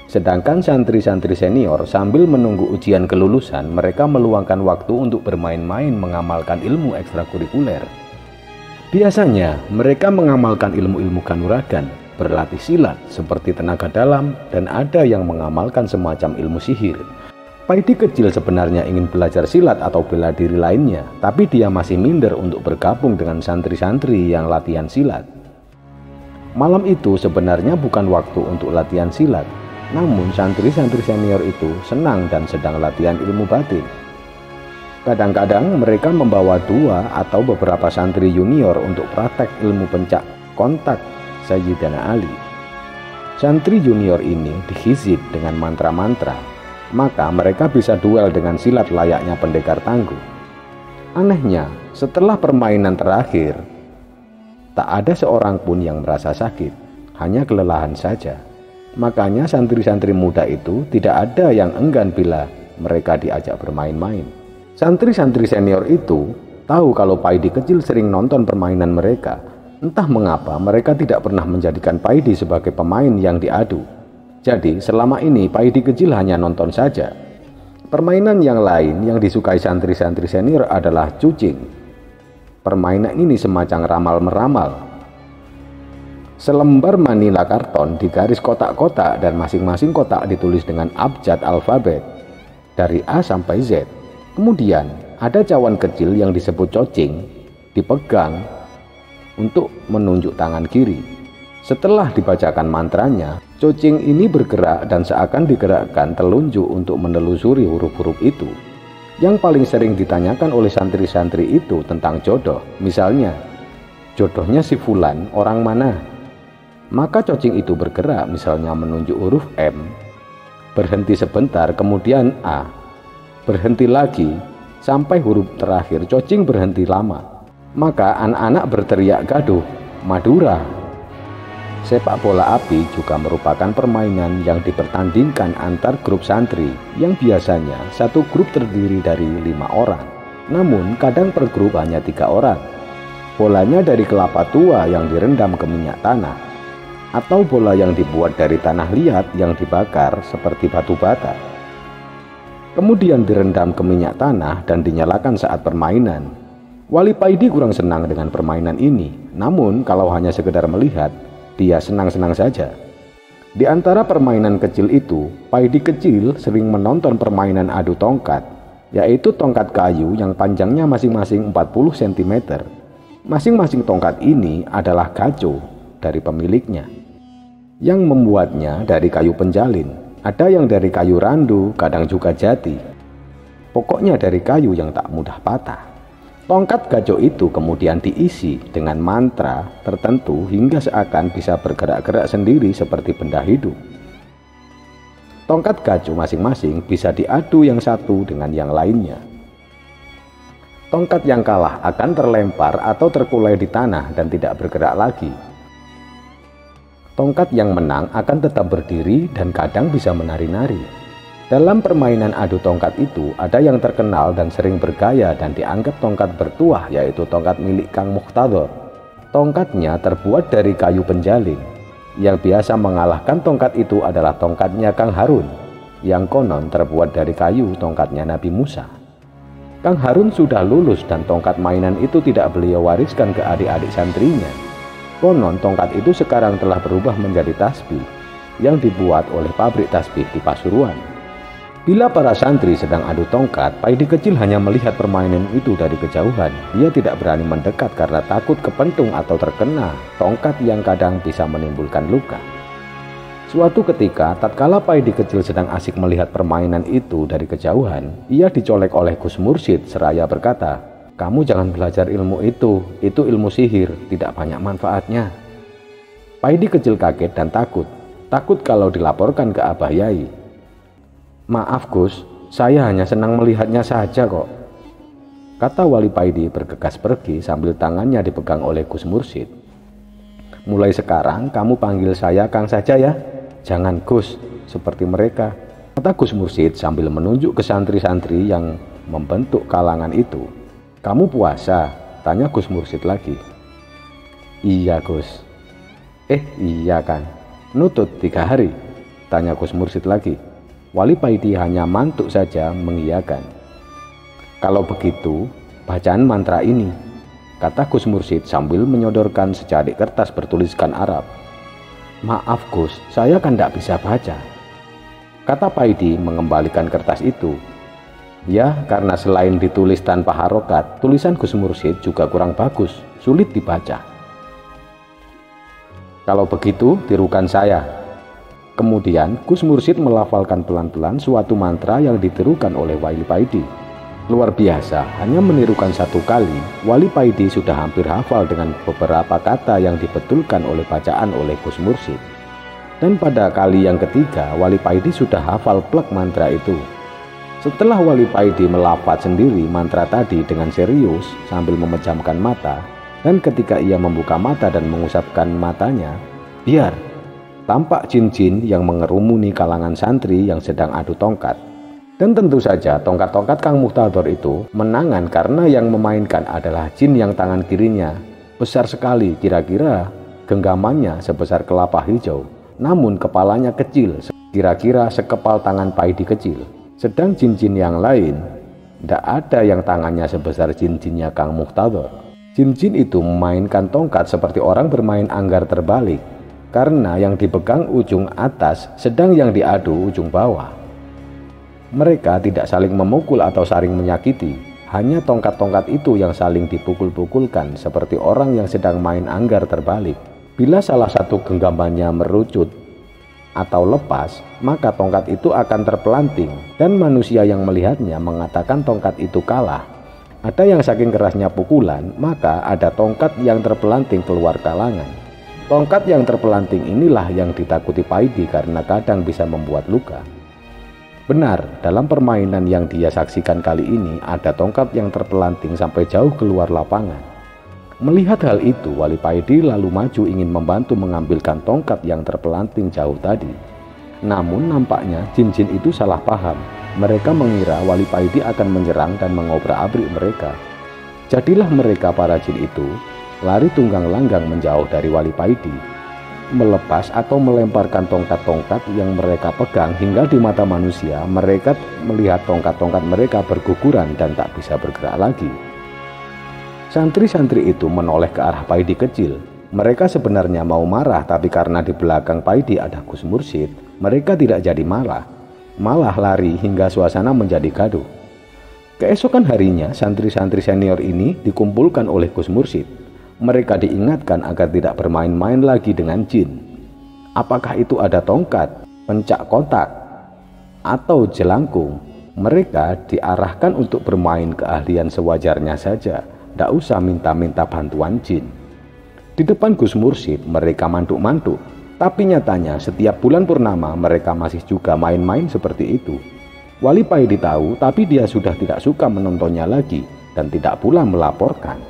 Sedangkan santri-santri senior sambil menunggu ujian kelulusan, mereka meluangkan waktu untuk bermain-main mengamalkan ilmu ekstrakurikuler. Biasanya mereka mengamalkan ilmu-ilmu kanuragan, berlatih silat seperti tenaga dalam, dan ada yang mengamalkan semacam ilmu sihir. Paidi kecil sebenarnya ingin belajar silat atau bela diri lainnya, tapi dia masih minder untuk bergabung dengan santri-santri yang latihan silat. Malam itu sebenarnya bukan waktu untuk latihan silat, namun santri-santri senior itu senang dan sedang latihan ilmu batin. Kadang-kadang mereka membawa 2 atau beberapa santri junior untuk praktek ilmu pencak kontak Sayyidina Ali. Santri junior ini dihizib dengan mantra-mantra, maka mereka bisa duel dengan silat layaknya pendekar tangguh. Anehnya, setelah permainan terakhir, tak ada seorang pun yang merasa sakit, hanya kelelahan saja. Makanya santri-santri muda itu tidak ada yang enggan bila mereka diajak bermain-main. Santri-santri senior itu tahu kalau Paidi kecil sering nonton permainan mereka. Entah mengapa mereka tidak pernah menjadikan Paidi sebagai pemain yang diadu. Jadi selama ini Paidi kecil hanya nonton saja. Permainan yang lain yang disukai santri-santri senior adalah cucing. Permainan ini semacam ramal-meramal. Selembar manila karton digaris kotak-kotak dan masing-masing kotak ditulis dengan abjad alfabet dari A sampai Z. Kemudian ada cawan kecil yang disebut cocing dipegang untuk menunjuk tangan kiri. Setelah dibacakan mantranya, cocing ini bergerak dan seakan digerakkan telunjuk untuk menelusuri huruf-huruf itu. Yang paling sering ditanyakan oleh santri-santri itu tentang jodoh. Misalnya, jodohnya si Fulan orang mana? Maka cocing itu bergerak, misalnya menunjuk huruf M, berhenti sebentar, kemudian A, berhenti lagi, sampai huruf terakhir cocing berhenti lama. Maka anak-anak berteriak gaduh, Madura. Sepak bola api juga merupakan permainan yang dipertandingkan antar grup santri, yang biasanya satu grup terdiri dari 5 orang. Namun kadang per grup hanya 3 orang. Bolanya dari kelapa tua yang direndam ke minyak tanah, atau bola yang dibuat dari tanah liat yang dibakar seperti batu bata, kemudian direndam ke minyak tanah dan dinyalakan saat permainan. Wali Paidi kurang senang dengan permainan ini, namun kalau hanya sekedar melihat, dia senang-senang saja. Di antara permainan kecil itu, Paidi kecil sering menonton permainan adu tongkat, yaitu tongkat kayu yang panjangnya masing-masing 40 cm. Masing-masing tongkat ini adalah gaco dari pemiliknya, yang membuatnya dari kayu penjalin. Ada yang dari kayu randu, kadang juga jati. Pokoknya dari kayu yang tak mudah patah. Tongkat gaco itu kemudian diisi dengan mantra tertentu hingga seakan bisa bergerak-gerak sendiri seperti benda hidup. Tongkat gaco masing-masing bisa diadu yang satu dengan yang lainnya. Tongkat yang kalah akan terlempar atau terkulai di tanah dan tidak bergerak lagi. Tongkat yang menang akan tetap berdiri dan kadang bisa menari-nari. Dalam permainan adu tongkat itu ada yang terkenal dan sering bergaya dan dianggap tongkat bertuah, yaitu tongkat milik Kang Muhtador. Tongkatnya terbuat dari kayu penjalin. Yang biasa mengalahkan tongkat itu adalah tongkatnya Kang Harun, yang konon terbuat dari kayu tongkatnya Nabi Musa. Kang Harun sudah lulus dan tongkat mainan itu tidak beliau wariskan ke adik-adik santrinya. Konon tongkat itu sekarang telah berubah menjadi tasbih yang dibuat oleh pabrik tasbih di Pasuruan. Bila para santri sedang adu tongkat, Paidi kecil hanya melihat permainan itu dari kejauhan. Dia tidak berani mendekat karena takut kepentung atau terkena tongkat yang kadang bisa menimbulkan luka. Suatu ketika, tatkala Paidi kecil sedang asik melihat permainan itu dari kejauhan, ia dicolek oleh Gus Mursyid seraya berkata, "Kamu jangan belajar ilmu itu ilmu sihir, tidak banyak manfaatnya." Paidi kecil kaget dan takut kalau dilaporkan ke Abah Yai. "Maaf Gus, saya hanya senang melihatnya saja kok," kata Wali Paidi bergegas pergi sambil tangannya dipegang oleh Gus Mursyid. "Mulai sekarang kamu panggil saya Kang saja ya, jangan Gus seperti mereka," kata Gus Mursyid sambil menunjuk ke santri-santri yang membentuk kalangan itu. "Kamu puasa?" tanya Gus Mursyid lagi. "Iya Gus." Iya kan, nutut 3 hari?" tanya Gus Mursyid lagi. Wali Paidi hanya mantuk saja mengiyakan. "Kalau begitu, bacaan mantra ini," kata Gus Mursyid sambil menyodorkan secadik kertas bertuliskan Arab. "Maaf Gus, saya kan tidak bisa baca," kata Paidi mengembalikan kertas itu. Ya, karena selain ditulis tanpa harokat, tulisan Gus Mursyid juga kurang bagus, sulit dibaca. "Kalau begitu, tirukan saya." Kemudian Gus Mursyid melafalkan pelan-pelan suatu mantra yang ditirukan oleh Wali Paidi. Luar biasa, hanya menirukan 1 kali, Wali Paidi sudah hampir hafal dengan beberapa kata yang dibetulkan oleh bacaan oleh Gus Mursyid. Dan pada kali yang ketiga, Wali Paidi sudah hafal plek mantra itu. Setelah Wali Paidi melafaz sendiri mantra tadi dengan serius sambil memejamkan mata, dan ketika ia membuka mata dan mengusapkan matanya, biar tampak jin-jin yang mengerumuni kalangan santri yang sedang adu tongkat. Dan tentu saja tongkat-tongkat Kang Muhtador itu menangan karena yang memainkan adalah jin yang tangan kirinya besar sekali, kira-kira genggamannya sebesar kelapa hijau, namun kepalanya kecil, kira-kira sekepal tangan Paidi kecil. Sedang jin-jin yang lain, tidak ada yang tangannya sebesar jin-jinnya Kang Muhtador. Jin-jin itu memainkan tongkat seperti orang bermain anggar terbalik, karena yang dipegang ujung atas sedang yang diadu ujung bawah. Mereka tidak saling memukul atau saling menyakiti, hanya tongkat-tongkat itu yang saling dipukul-pukulkan seperti orang yang sedang main anggar terbalik. Bila salah satu genggamannya merucut atau lepas, maka tongkat itu akan terpelanting dan manusia yang melihatnya mengatakan tongkat itu kalah. Ada yang saking kerasnya pukulan, maka ada tongkat yang terpelanting keluar kalangan. Tongkat yang terpelanting inilah yang ditakuti Paidi karena kadang bisa membuat luka. Benar, dalam permainan yang dia saksikan kali ini ada tongkat yang terpelanting sampai jauh keluar lapangan. Melihat hal itu, Wali Paidi lalu maju ingin membantu mengambilkan tongkat yang terpelanting jauh tadi. Namun nampaknya jin-jin itu salah paham. Mereka mengira Wali Paidi akan menyerang dan mengobrak-abrik mereka. Jadilah mereka para jin itu lari tunggang langgang menjauh dari Wali Paidi, melepas atau melemparkan tongkat-tongkat yang mereka pegang hingga di mata manusia mereka melihat tongkat-tongkat mereka berguguran dan tak bisa bergerak lagi. Santri-santri itu menoleh ke arah Paidi kecil. Mereka sebenarnya mau marah, tapi karena di belakang Paidi ada Gus Mursyid, mereka tidak jadi marah, malah lari hingga suasana menjadi gaduh. Keesokan harinya santri-santri senior ini dikumpulkan oleh Gus Mursyid. Mereka diingatkan agar tidak bermain-main lagi dengan jin. Apakah itu ada tongkat, pencak kotak, atau jelangkung? Mereka diarahkan untuk bermain keahlian sewajarnya saja, tidak usah minta-minta bantuan jin. Di depan Gus Mursyid mereka mantuk-mantuk, tapi nyatanya setiap bulan purnama mereka masih juga main-main seperti itu. Wali Paidi tahu, tapi dia sudah tidak suka menontonnya lagi dan tidak pula melaporkan.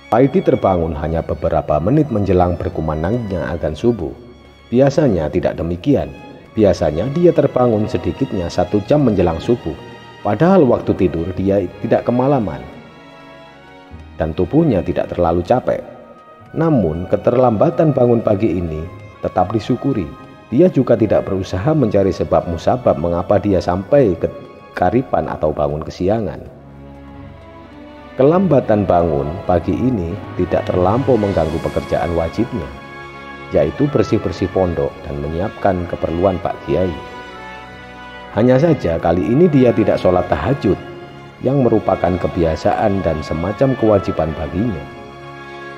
Paidi terbangun hanya beberapa menit menjelang berkumandangnya azan subuh. Biasanya tidak demikian. Biasanya dia terbangun sedikitnya 1 jam menjelang subuh. Padahal waktu tidur dia tidak kemalaman. dan tubuhnya tidak terlalu capek. Namun keterlambatan bangun pagi ini tetap disyukuri. Dia juga tidak berusaha mencari sebab musabab mengapa dia sampai ke karipan atau bangun kesiangan. Kelambatan bangun pagi ini tidak terlampau mengganggu pekerjaan wajibnya, yaitu bersih-bersih pondok dan menyiapkan keperluan Pak Kiai. Hanya saja kali ini dia tidak sholat tahajud, yang merupakan kebiasaan dan semacam kewajiban baginya.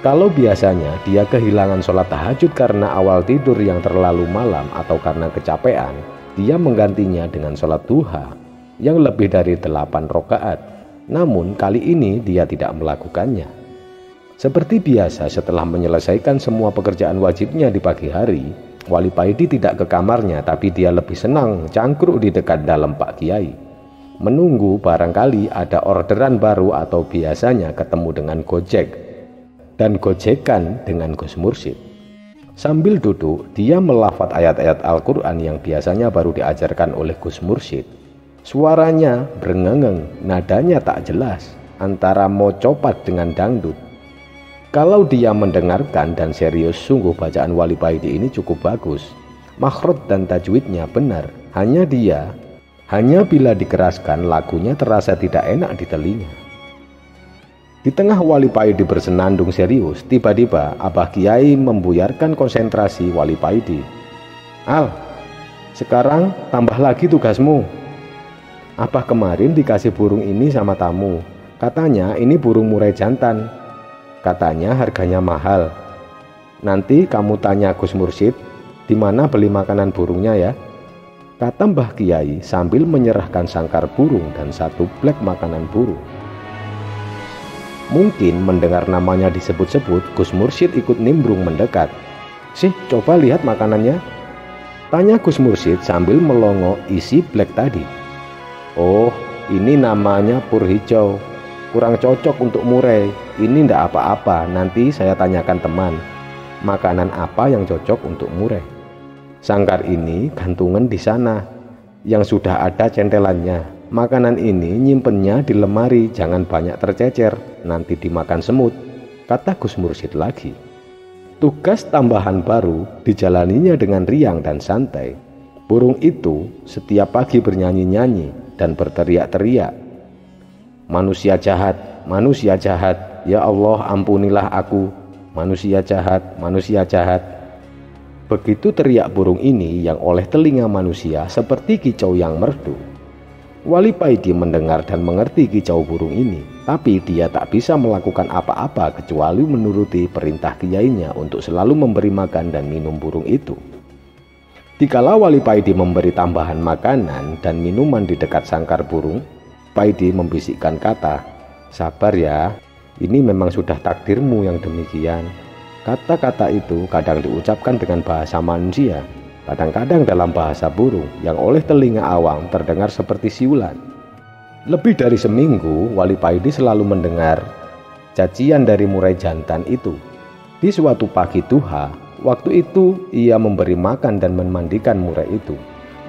Kalau biasanya dia kehilangan sholat tahajud karena awal tidur yang terlalu malam atau karena kecapean, dia menggantinya dengan sholat duha yang lebih dari 8 rakaat. Namun kali ini dia tidak melakukannya. Seperti biasa, setelah menyelesaikan semua pekerjaan wajibnya di pagi hari, Wali Paidi tidak ke kamarnya, tapi dia lebih senang cangkruk di dekat dalam Pak Kiai, menunggu barangkali ada orderan baru atau biasanya ketemu dengan Gojek dan gojekan dengan Gus Mursyid. Sambil duduk, dia melafat ayat-ayat Al-Quran yang biasanya baru diajarkan oleh Gus Mursyid. Suaranya berengeng, nadanya tak jelas, antara mocopat dengan dangdut. Kalau dia mendengarkan dan serius, sungguh bacaan Wali Paidi ini cukup bagus. Makhraj dan tajwidnya benar. Hanya bila dikeraskan lagunya terasa tidak enak di telinga. Di tengah Wali Paidi bersenandung serius, tiba-tiba Abah Kiai membuyarkan konsentrasi Wali Paidi. "Al, sekarang tambah lagi tugasmu. Abah kemarin dikasih burung ini sama tamu. Katanya ini burung murai jantan. Katanya harganya mahal. Nanti kamu tanya Gus Mursyid di mana beli makanan burungnya ya," kata Mbah Kiai sambil menyerahkan sangkar burung dan 1 blek makanan burung. Mungkin mendengar namanya disebut-sebut, Gus Mursyid ikut nimbrung mendekat. "Sih, coba lihat makanannya," tanya Gus Mursyid sambil melongo isi blek tadi. "Oh, ini namanya pur hijau. Kurang cocok untuk murai. Ini ndak apa-apa, nanti saya tanyakan teman. Makanan apa yang cocok untuk murai? Sangkar ini gantungan di sana, yang sudah ada centelannya. Makanan ini nyimpennya di lemari, jangan banyak tercecer, nanti dimakan semut," kata Gus Mursyid lagi. Tugas tambahan baru dijalaninya dengan riang dan santai. Burung itu setiap pagi bernyanyi-nyanyi dan berteriak-teriak, manusia jahat, ya Allah ampunilah aku, manusia jahat, manusia jahat." Begitu teriak burung ini yang oleh telinga manusia seperti kicau yang merdu. Wali Paidi mendengar dan mengerti kicau burung ini, tapi dia tak bisa melakukan apa-apa kecuali menuruti perintah kiainya untuk selalu memberi makan dan minum burung itu. Dikala Wali Paidi memberi tambahan makanan dan minuman di dekat sangkar burung, Paidi membisikkan kata, "Sabar ya, ini memang sudah takdirmu yang demikian." Kata-kata itu kadang diucapkan dengan bahasa manusia, kadang-kadang dalam bahasa burung yang oleh telinga awam terdengar seperti siulan. Lebih dari seminggu, Wali Paidi selalu mendengar cacian dari murai jantan itu. Di suatu pagi duha, waktu itu ia memberi makan dan memandikan murai itu.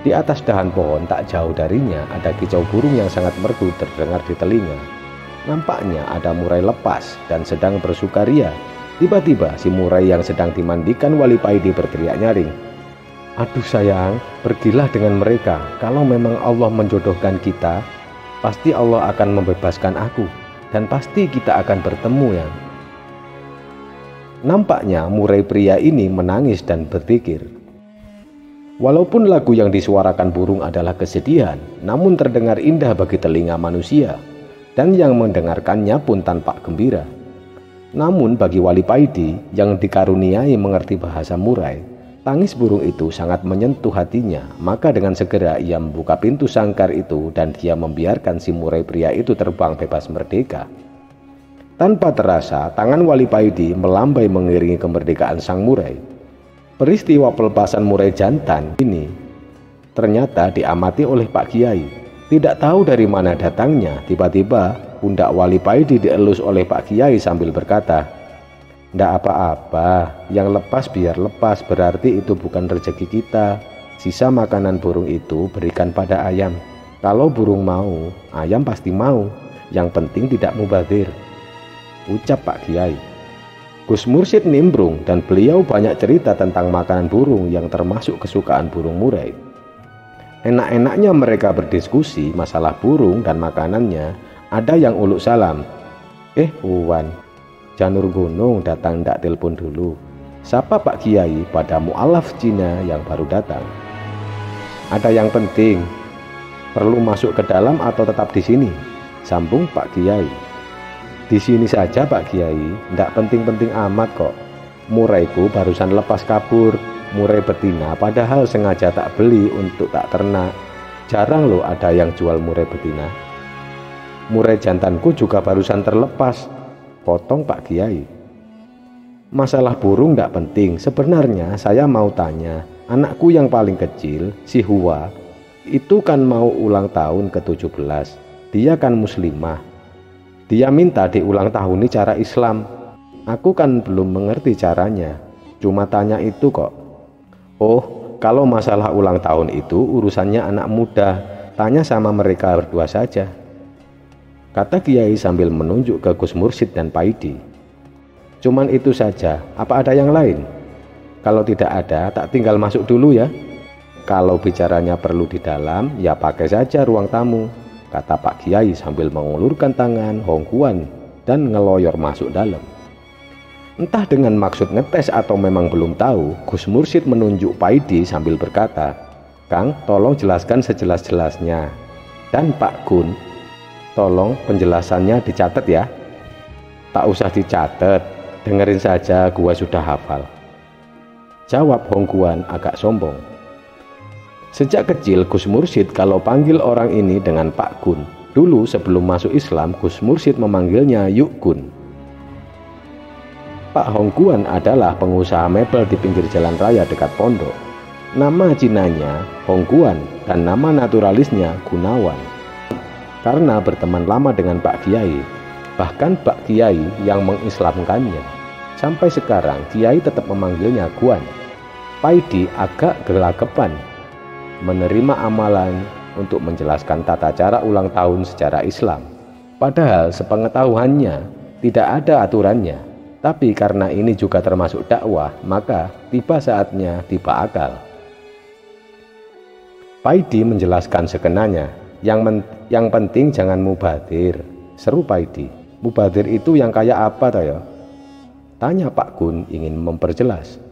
Di atas dahan pohon tak jauh darinya ada kicau burung yang sangat merdu terdengar di telinga. Nampaknya ada murai lepas dan sedang bersukaria. Tiba-tiba si murai yang sedang dimandikan Wali Paidi berteriak nyaring, "Aduh sayang, pergilah dengan mereka. Kalau memang Allah menjodohkan kita, pasti Allah akan membebaskan aku dan pasti kita akan bertemu ya." Nampaknya murai pria ini menangis dan berpikir. Walaupun lagu yang disuarakan burung adalah kesedihan, namun terdengar indah bagi telinga manusia, dan yang mendengarkannya pun tanpa gembira. Namun bagi Wali Paidi yang dikaruniai mengerti bahasa murai, tangis burung itu sangat menyentuh hatinya. Maka dengan segera ia membuka pintu sangkar itu dan dia membiarkan si murai pria itu terbang bebas merdeka. Tanpa terasa, tangan Wali Paidi melambai mengiringi kemerdekaan sang murai. Peristiwa pelepasan murai jantan ini ternyata diamati oleh Pak Kiai. Tidak tahu dari mana datangnya, tiba-tiba pundak Wali Paidi dielus oleh Pak Kiai sambil berkata, "Ndak apa-apa, yang lepas biar lepas, berarti itu bukan rezeki kita. Sisa makanan burung itu berikan pada ayam. Kalau burung mau, ayam pasti mau. Yang penting tidak mubazir." ucap Pak Kiai. Gus Mursyid nimbrung dan beliau banyak cerita tentang makanan burung yang termasuk kesukaan burung murai. Enak-enaknya mereka berdiskusi masalah burung dan makanannya. Ada yang uluk salam. Uwan, Janur Gunung datang ndak telepon dulu. Sapa Pak Kiai pada mualaf Cina yang baru datang. Ada yang penting, perlu masuk ke dalam atau tetap di sini? Sambung Pak Kiai. Di sini saja Pak Kiai, ndak penting-penting amat kok. Muraiku barusan lepas kabur, murai betina padahal sengaja tak beli untuk tak ternak. Jarang loh ada yang jual murai betina. Murai jantanku juga barusan terlepas, potong Pak Kiai. Masalah burung ndak penting, sebenarnya saya mau tanya, anakku yang paling kecil, si Hua, itu kan mau ulang tahun ke-17. Dia kan muslimah. Dia minta diulang tahuni cara Islam. Aku kan belum mengerti caranya, cuma tanya itu kok. Oh, kalau masalah ulang tahun itu urusannya anak muda, tanya sama mereka berdua saja, kata Kiai sambil menunjuk ke Gus Mursyid dan Paidi. Cuman itu saja, apa ada yang lain? Kalau tidak ada, tak tinggal masuk dulu ya. Kalau bicaranya perlu di dalam, ya pakai saja ruang tamu, kata Pak Kiai sambil mengulurkan tangan Hongguan dan ngeloyor masuk dalam. Entah dengan maksud ngetes atau memang belum tahu, Gus Mursyid menunjuk Paidi sambil berkata, Kang, tolong jelaskan sejelas-jelasnya. Dan Pak Gun, tolong penjelasannya dicatat ya. Tak usah dicatat, dengerin saja, gua sudah hafal, jawab Hongguan agak sombong. Sejak kecil Gus Mursyid kalau panggil orang ini dengan Pak Gun. Dulu sebelum masuk Islam, Gus Mursyid memanggilnya Yuk Gun. Pak Hongguan adalah pengusaha mebel di pinggir jalan raya dekat pondok. Nama Cinanya Hongguan dan nama naturalisnya Gunawan. Karena berteman lama dengan Pak Kiai, bahkan Pak Kiai yang mengislamkannya. Sampai sekarang Kiai tetap memanggilnya Guan. Paidi agak gelagapan menerima amalan untuk menjelaskan tata cara ulang tahun secara Islam. Padahal sepengetahuannya tidak ada aturannya, tapi karena ini juga termasuk dakwah, maka tiba saatnya tiba akal. Paidi menjelaskan sekenanya, yang penting jangan mubadir, seru Paidi. Mubadir itu yang kayak apa toh ya? Tanya Pak Gun ingin memperjelas.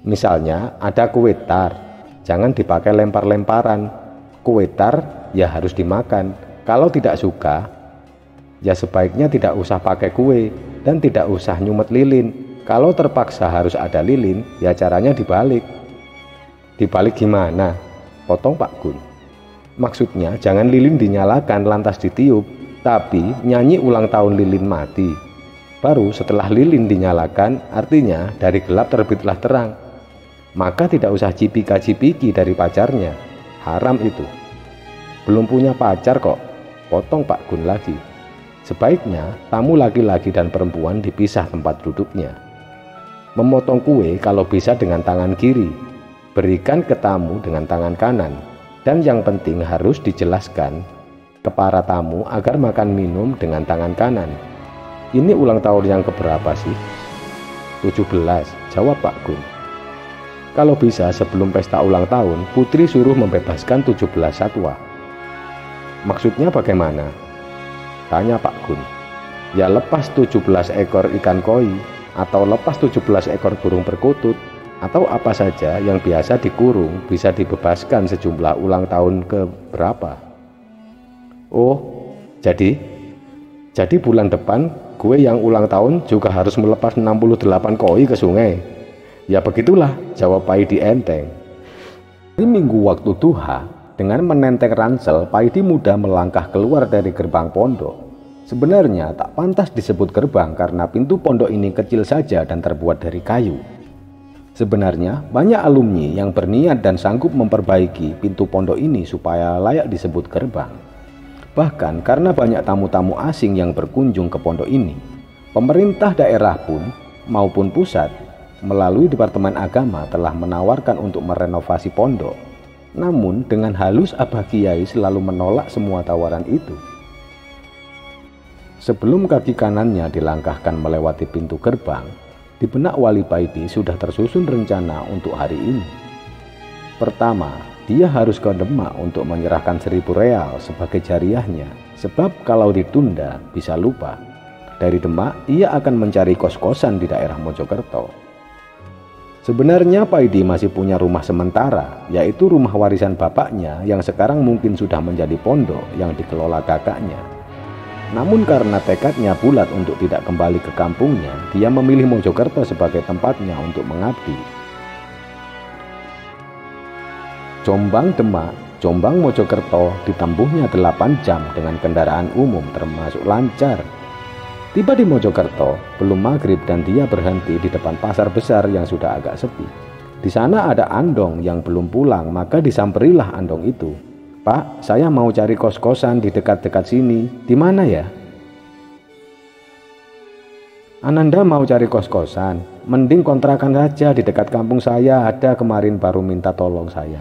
Misalnya ada kue tar, jangan dipakai lempar-lemparan. Kue tar ya harus dimakan. Kalau tidak suka, ya sebaiknya tidak usah pakai kue dan tidak usah nyumet lilin. Kalau terpaksa harus ada lilin, ya caranya dibalik. Dibalik gimana? Potong Pak Gun. Maksudnya jangan lilin dinyalakan lantas ditiup, tapi nyanyi ulang tahun lilin mati. Baru setelah lilin dinyalakan, artinya dari gelap terbitlah terang. Maka tidak usah cipika-cipiki dari pacarnya, haram itu. Belum punya pacar kok, potong Pak Gun lagi. Sebaiknya tamu laki-laki dan perempuan dipisah tempat duduknya. Memotong kue kalau bisa dengan tangan kiri, berikan ke tamu dengan tangan kanan. Dan yang penting harus dijelaskan ke para tamu agar makan minum dengan tangan kanan. Ini ulang tahun yang keberapa sih? 17, jawab Pak Gun. Kalau bisa sebelum pesta ulang tahun, putri suruh membebaskan 17 satwa. Maksudnya bagaimana? Tanya Pak Gun. Ya lepas 17 ekor ikan koi, atau lepas 17 ekor burung perkutut, atau apa saja yang biasa dikurung bisa dibebaskan sejumlah ulang tahun ke berapa. Oh, jadi bulan depan gue yang ulang tahun juga harus melepas 68 koi ke sungai. Ya begitulah, jawab Paidi enteng. Di minggu waktu duha, dengan menenteng ransel, Paidi mudah melangkah keluar dari gerbang pondok. Sebenarnya tak pantas disebut gerbang karena pintu pondok ini kecil saja dan terbuat dari kayu. Sebenarnya banyak alumni yang berniat dan sanggup memperbaiki pintu pondok ini supaya layak disebut gerbang. Bahkan karena banyak tamu-tamu asing yang berkunjung ke pondok ini, pemerintah daerah pun maupun pusat melalui Departemen Agama telah menawarkan untuk merenovasi pondok. Namun dengan halus Abah Kiai selalu menolak semua tawaran itu. Sebelum kaki kanannya dilangkahkan melewati pintu gerbang, di benak Wali Paidi sudah tersusun rencana untuk hari ini. Pertama, dia harus ke Demak untuk menyerahkan 1.000 real sebagai jariahnya, sebab kalau ditunda bisa lupa. Dari Demak, ia akan mencari kos-kosan di daerah Mojokerto. Sebenarnya Paidi masih punya rumah sementara, yaitu rumah warisan bapaknya yang sekarang mungkin sudah menjadi pondok yang dikelola kakaknya. Namun karena tekadnya bulat untuk tidak kembali ke kampungnya, dia memilih Mojokerto sebagai tempatnya untuk mengabdi. Jombang Demak, Jombang Mojokerto ditempuhnya 8 jam dengan kendaraan umum termasuk lancar. Tiba di Mojokerto, belum maghrib dan dia berhenti di depan pasar besar yang sudah agak sepi. Di sana ada Andong yang belum pulang, maka disamperilah Andong itu. "Pak, saya mau cari kos-kosan di dekat-dekat sini. Di mana ya?" "Ananda mau cari kos-kosan? Mending kontrakan saja di dekat kampung saya, ada kemarin baru minta tolong saya."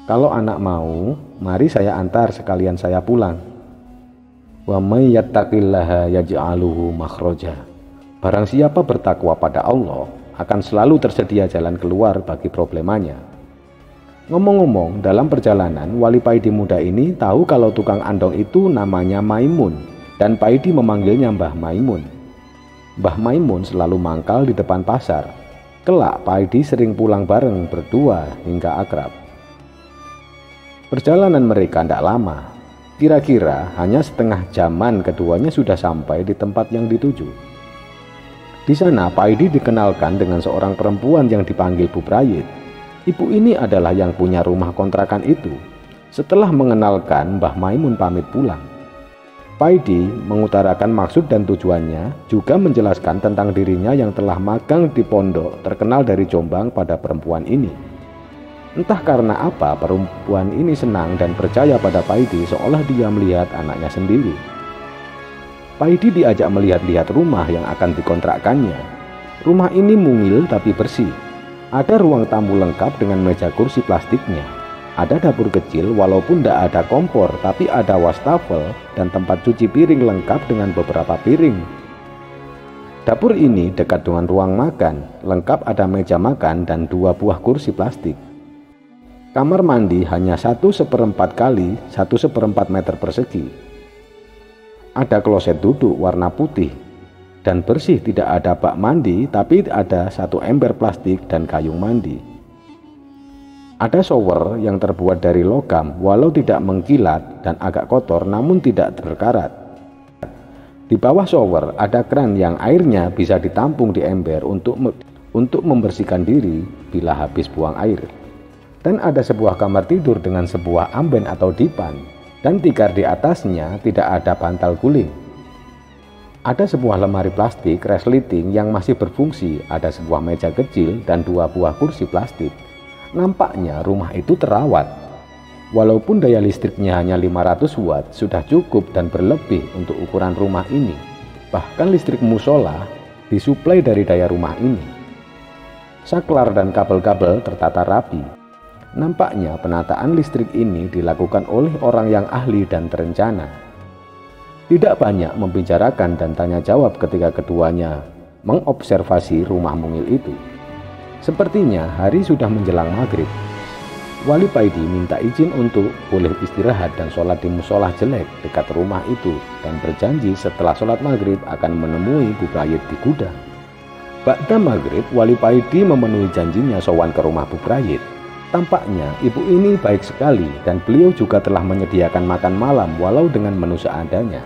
"Kalau anak mau, mari saya antar sekalian saya pulang." "Wa may yattaqillaha yaj'aluhu makhraja." Barang siapa bertakwa pada Allah, akan selalu tersedia jalan keluar bagi problemanya. Ngomong-ngomong, dalam perjalanan, Wali Paidi muda ini tahu kalau tukang andong itu namanya Maimun, dan Paidi memanggilnya Mbah Maimun. Mbah Maimun selalu mangkal di depan pasar. Kelak Paidi sering pulang bareng berdua hingga akrab. Perjalanan mereka tidak lama, kira-kira hanya setengah jaman keduanya sudah sampai di tempat yang dituju. Di sana Paidi dikenalkan dengan seorang perempuan yang dipanggil Bu Prayit. Ibu ini adalah yang punya rumah kontrakan itu. Setelah mengenalkan, Mbah Maimun pamit pulang. Paidi mengutarakan maksud dan tujuannya, juga menjelaskan tentang dirinya yang telah magang di pondok terkenal dari Jombang pada perempuan ini. Entah karena apa, perempuan ini senang dan percaya pada Paidi seolah dia melihat anaknya sendiri. Paidi diajak melihat-lihat rumah yang akan dikontrakkannya. Rumah ini mungil tapi bersih. Ada ruang tamu lengkap dengan meja kursi plastiknya. Ada dapur kecil walaupun tidak ada kompor, tapi ada wastafel dan tempat cuci piring lengkap dengan beberapa piring. Dapur ini dekat dengan ruang makan, lengkap ada meja makan dan 2 buah kursi plastik. Kamar mandi hanya 1/4 kali 1/4 meter persegi. Ada kloset duduk warna putih dan bersih, tidak ada bak mandi, tapi ada 1 ember plastik dan gayung mandi. Ada shower yang terbuat dari logam, walau tidak mengkilat dan agak kotor namun tidak berkarat. Di bawah shower ada keran yang airnya bisa ditampung di ember untuk membersihkan diri bila habis buang air. Dan ada sebuah kamar tidur dengan sebuah amben atau dipan, dan tikar di atasnya tidak ada bantal guling. Ada sebuah lemari plastik resleting yang masih berfungsi, ada sebuah meja kecil dan 2 buah kursi plastik. Nampaknya rumah itu terawat. Walaupun daya listriknya hanya 500 watt, sudah cukup dan berlebih untuk ukuran rumah ini. Bahkan listrik musola disuplai dari daya rumah ini. Saklar dan kabel-kabel tertata rapi. Nampaknya penataan listrik ini dilakukan oleh orang yang ahli dan terencana. Tidak banyak membicarakan dan tanya jawab ketika keduanya mengobservasi rumah mungil itu. Sepertinya hari sudah menjelang maghrib. Wali Paidi minta izin untuk boleh istirahat dan sholat di musolah jelek dekat rumah itu, dan berjanji setelah sholat maghrib akan menemui Bu Prayit di gudang. Ba'da maghrib, Wali Paidi memenuhi janjinya sowan ke rumah Bu Prayit. Tampaknya ibu ini baik sekali dan beliau juga telah menyediakan makan malam walau dengan menu seadanya.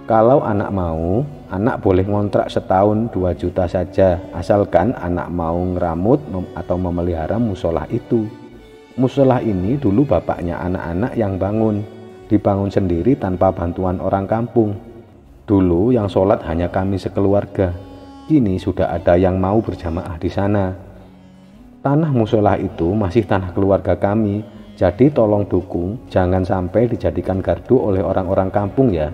"Kalau anak mau, anak boleh ngontrak setahun 2 juta saja, asalkan anak mau ngeramut atau memelihara musolah itu. Musolah ini dulu bapaknya anak-anak yang bangun, dibangun sendiri tanpa bantuan orang kampung. Dulu yang sholat hanya kami sekeluarga, kini sudah ada yang mau berjamaah di sana. Tanah musolah itu masih tanah keluarga kami, jadi tolong dukung, jangan sampai dijadikan gardu oleh orang-orang kampung ya."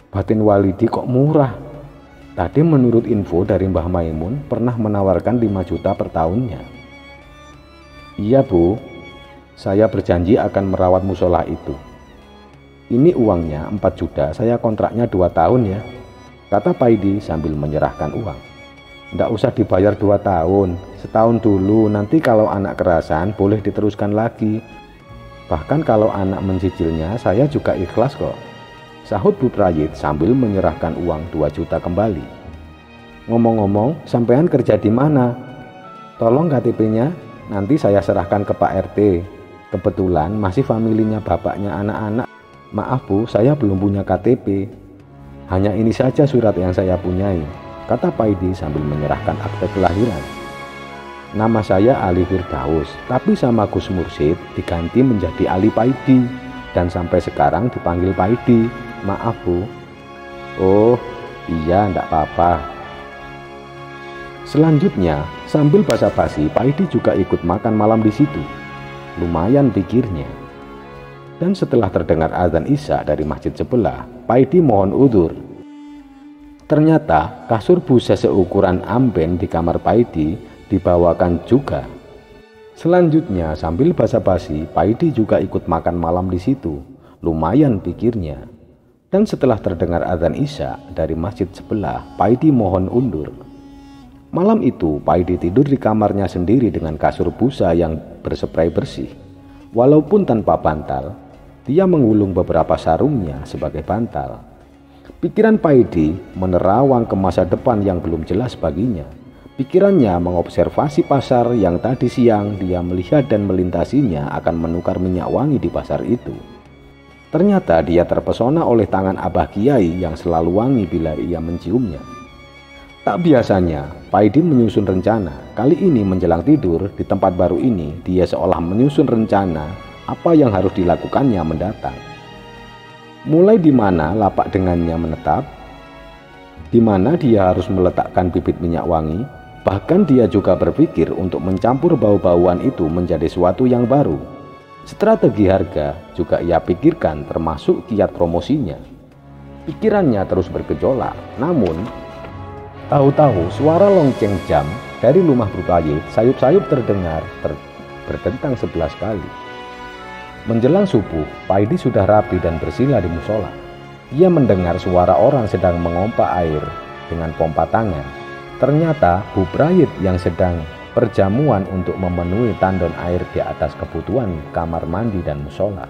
Batin Walidi kok murah. Tadi menurut info dari Mbah Maimun pernah menawarkan 5 juta per tahunnya. "Iya Bu, saya berjanji akan merawat musola itu." Ini uangnya 4 juta, saya kontraknya 2 tahun ya, kata Paidi sambil menyerahkan uang. Nggak usah dibayar 2 tahun, setahun dulu, nanti kalau anak kerasan boleh diteruskan lagi. Bahkan kalau anak mencicilnya saya juga ikhlas kok, sahut Bu Prayit sambil menyerahkan uang 2 juta kembali. Ngomong-ngomong, sampean kerja di mana? Tolong KTP-nya nanti saya serahkan ke Pak RT. Kebetulan masih familinya bapaknya anak-anak. Maaf Bu, saya belum punya KTP. Hanya ini saja surat yang saya punyai, kata Paidi sambil menyerahkan akte kelahiran. Nama saya Ali Firdaus, tapi sama Gus Mursid diganti menjadi Ali Paidi, dan sampai sekarang dipanggil Paidi. Maaf Bu. Oh iya, enggak apa-apa. Selanjutnya, sambil basa-basi, Paidi juga ikut makan malam di situ. Lumayan pikirnya. Dan setelah terdengar azan Isya dari masjid sebelah, Paidi mohon udzur. Ternyata kasur busa seukuran amben di kamar Paidi dibawakan juga. Selanjutnya sambil basa-basi, Paidi juga ikut makan malam di situ. Lumayan pikirnya. Dan setelah terdengar azan Isya dari masjid sebelah, Paidi mohon undur. Malam itu Paidi tidur di kamarnya sendiri dengan kasur busa yang berspray bersih. Walaupun tanpa bantal, dia menggulung beberapa sarungnya sebagai bantal. Pikiran Paidi menerawang ke masa depan yang belum jelas baginya. Pikirannya mengobservasi pasar yang tadi siang dia melihat dan melintasinya akan menukar minyak wangi di pasar itu. Ternyata dia terpesona oleh tangan Abah Kiai yang selalu wangi bila ia menciumnya. Tak biasanya, Paidi menyusun rencana. Kali ini menjelang tidur di tempat baru ini, dia seolah menyusun rencana apa yang harus dilakukannya mendatang. Mulai di mana lapak dengannya menetap, di mana dia harus meletakkan bibit minyak wangi, bahkan dia juga berpikir untuk mencampur bau-bauan itu menjadi suatu yang baru. Strategi harga juga ia pikirkan termasuk kiat promosinya. Pikirannya terus bergejolak, namun tahu-tahu suara lonceng jam dari rumah Bu Prayit sayup-sayup terdengar berdentang 11 kali. Menjelang subuh, Paidi sudah rapi dan bersila di musola. Ia mendengar suara orang sedang memompa air dengan pompa tangan. Ternyata Bu Prayit yang sedang perjamuan untuk memenuhi tandon air di atas kebutuhan kamar mandi dan musola.